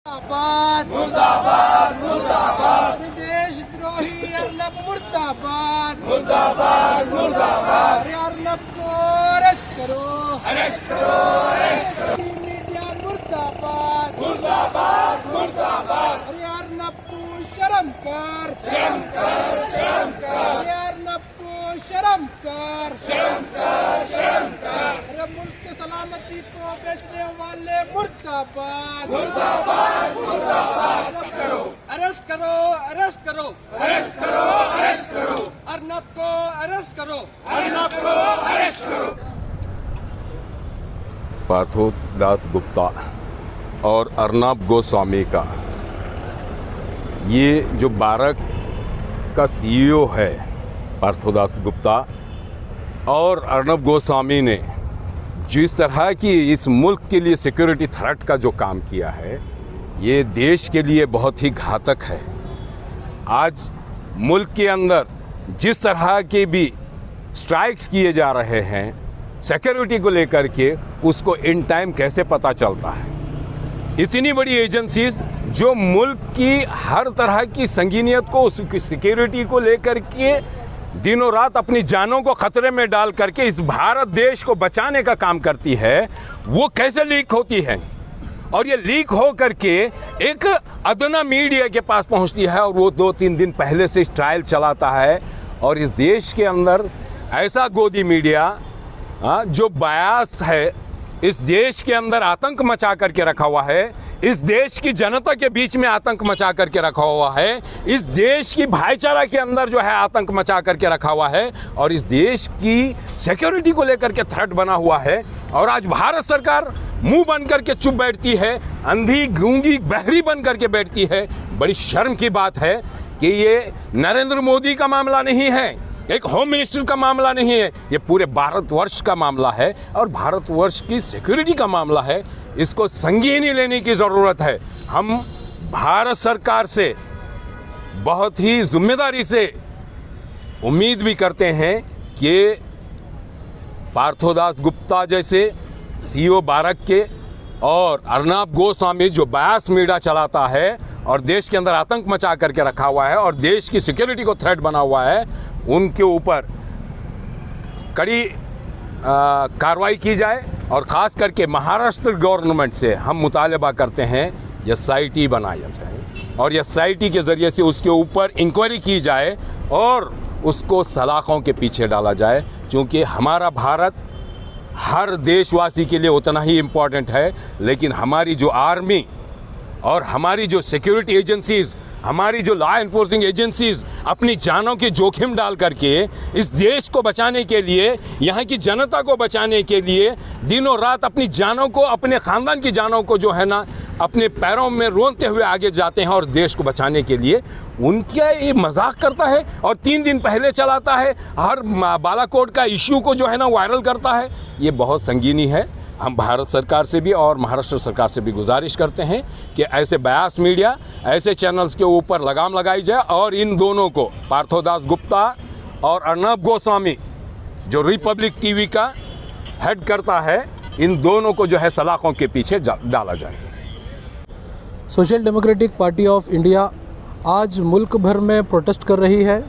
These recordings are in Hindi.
मुर्दाबाद मुर्दाबाद मुर्दाबाद देशद्रोही अर्नब मुर्दाबाद मुर्दाबाद मुर्दाबाद अर्नब को अरेस्ट करो अरेस्ट करो अरेस्ट करो मीडिया मुर्दाबाद मुर्दाबाद मुर्दाबाद अर्नब को शर्म कर शर्म कर शर्म कर अर्नब को शर्म कर शर्म कर शर्म कर मुल्क की सलामती को बेचने वाले मुर्दाबाद मुर्दाबाद मुर्दाबाद अरेस्ट करो अरेस्ट करो अरेस्ट करो अरेस्ट करो अर्नब को अरेस्ट करो अर्नब को अरेस्ट करो। पार्थोदास गुप्ता और अर्नब गोस्वामी का ये जो बारक का सीईओ है पार्थोदास गुप्ता और अर्नब गोस्वामी ने जिस तरह की इस मुल्क के लिए सिक्योरिटी थ्रेट का जो काम किया है ये देश के लिए बहुत ही घातक है। आज मुल्क के अंदर जिस तरह के भी स्ट्राइक्स किए जा रहे हैं सिक्योरिटी को लेकर के उसको इन टाइम कैसे पता चलता है। इतनी बड़ी एजेंसीज जो मुल्क की हर तरह की संगीनियत को उसकी सिक्योरिटी को लेकर के दिनों रात अपनी जानों को खतरे में डाल करके इस भारत देश को बचाने का काम करती है वो कैसे लीक होती है और ये लीक हो करके एक अदना मीडिया के पास पहुंचती है और वो 2-3 दिन पहले से इस ट्रायल चलाता है। और इस देश के अंदर ऐसा गोदी मीडिया जो बायास है इस देश के अंदर आतंक मचा करके रखा हुआ है, इस देश की जनता के बीच में आतंक मचा करके रखा हुआ है, इस देश की भाईचारा के अंदर जो है आतंक मचा करके रखा हुआ है और इस देश की सिक्योरिटी को लेकर के थ्रेट बना हुआ है। और आज भारत सरकार मुंह बन करके चुप बैठती है, अंधी गूंगी बहरी बन करके बैठती है। बड़ी शर्म की बात है कि ये नरेंद्र मोदी का मामला नहीं है, एक होम मिनिस्टर का मामला नहीं है, ये पूरे भारतवर्ष का मामला है और भारतवर्ष की सिक्योरिटी का मामला है। इसको संगीनी लेने की ज़रूरत है। हम भारत सरकार से बहुत ही जिम्मेदारी से उम्मीद भी करते हैं कि पार्थोदास गुप्ता जैसे सीईओ बारक के और अर्नब गोस्वामी जो बायास मीडिया चलाता है और देश के अंदर आतंक मचा करके रखा हुआ है और देश की सिक्योरिटी को थ्रेट बना हुआ है उनके ऊपर कड़ी कार्रवाई की जाए। और ख़ास करके महाराष्ट्र गवर्नमेंट से हम मुतालबा करते हैं एसआईटी बनाया जाए और एसआईटी के ज़रिए से उसके ऊपर इंक्वायरी की जाए और उसको सलाखों के पीछे डाला जाए, क्योंकि हमारा भारत हर देशवासी के लिए उतना ही इम्पोर्टेंट है। लेकिन हमारी जो आर्मी और हमारी जो सिक्योरिटी एजेंसीज़, हमारी जो लॉ एनफोर्सिंग एजेंसीज़ अपनी जानों की जोखिम डाल करके इस देश को बचाने के लिए, यहाँ की जनता को बचाने के लिए दिनों रात अपनी जानों को, अपने ख़ानदान की जानों को जो है ना अपने पैरों में रोनते हुए आगे जाते हैं और देश को बचाने के लिए उनका ये मजाक करता है और 3 दिन पहले चलाता है, हर बालाकोट का इश्यू को जो है ना वायरल करता है। ये बहुत संगीनी है। हम भारत सरकार से भी और महाराष्ट्र सरकार से भी गुजारिश करते हैं कि ऐसे बायास मीडिया, ऐसे चैनल्स के ऊपर लगाम लगाई जाए और इन दोनों को, पार्थोदास गुप्ता और अर्नब गोस्वामी जो रिपब्लिक टीवी का हेड करता है, इन दोनों को जो है सलाखों के पीछे डाला जाए। Social democratic party of India आज मुल्क भर में प्रोटेस्ट कर रही है।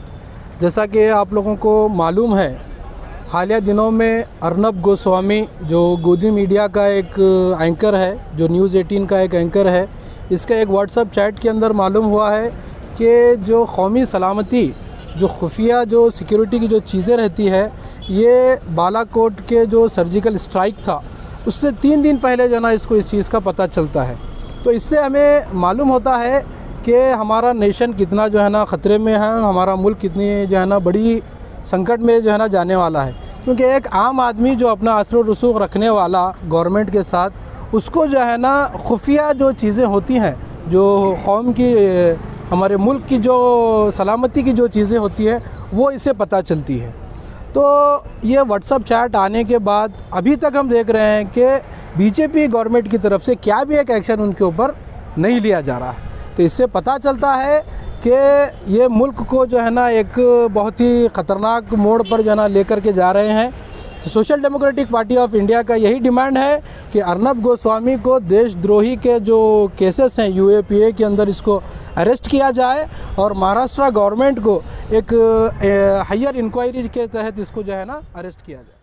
जैसा कि आप लोगों को मालूम है, हालिया दिनों में अर्नब गोस्वामी जो गोदी मीडिया का एक एंकर है, जो न्यूज़ 18 का एक एंकर है, इसका एक व्हाट्सएप चैट के अंदर मालूम हुआ है कि जो कौमी सलामती, जो खुफिया जो सिक्योरिटी की जो चीज़ें रहती है, ये बालाकोट के जो सर्जिकल स्ट्राइक था उससे 3 दिन पहले जो है ना इसको इस चीज़ का पता चलता है। तो इससे हमें मालूम होता है कि हमारा नेशन कितना जो है ना ख़तरे में है, हमारा मुल्क कितनी जो है ना बड़ी संकट में जो है ना जाने वाला है। क्योंकि एक आम आदमी जो अपना असर व रसूख रखने वाला गवर्नमेंट के साथ, उसको जो है ना खुफिया जो चीज़ें होती हैं, जो कौम की, हमारे मुल्क की जो सलामती की जो चीज़ें होती हैं, वो इसे पता चलती है। तो ये व्हाट्सएप चैट आने के बाद अभी तक हम देख रहे हैं कि बीजेपी गवर्नमेंट की तरफ से क्या भी एक एक्शन उनके ऊपर नहीं लिया जा रहा है। तो इससे पता चलता है कि ये मुल्क को जो है ना एक बहुत ही ख़तरनाक मोड़ पर जो है ना लेकर के जा रहे हैं। तो social democratic party of India का यही डिमांड है कि अर्नब गोस्वामी को देशद्रोही के जो केसेस हैं यूएपीए के अंदर इसको अरेस्ट किया जाए और महाराष्ट्र गवर्नमेंट को एक हायर इंक्वायरी के तहत इसको जो है ना अरेस्ट किया जाए।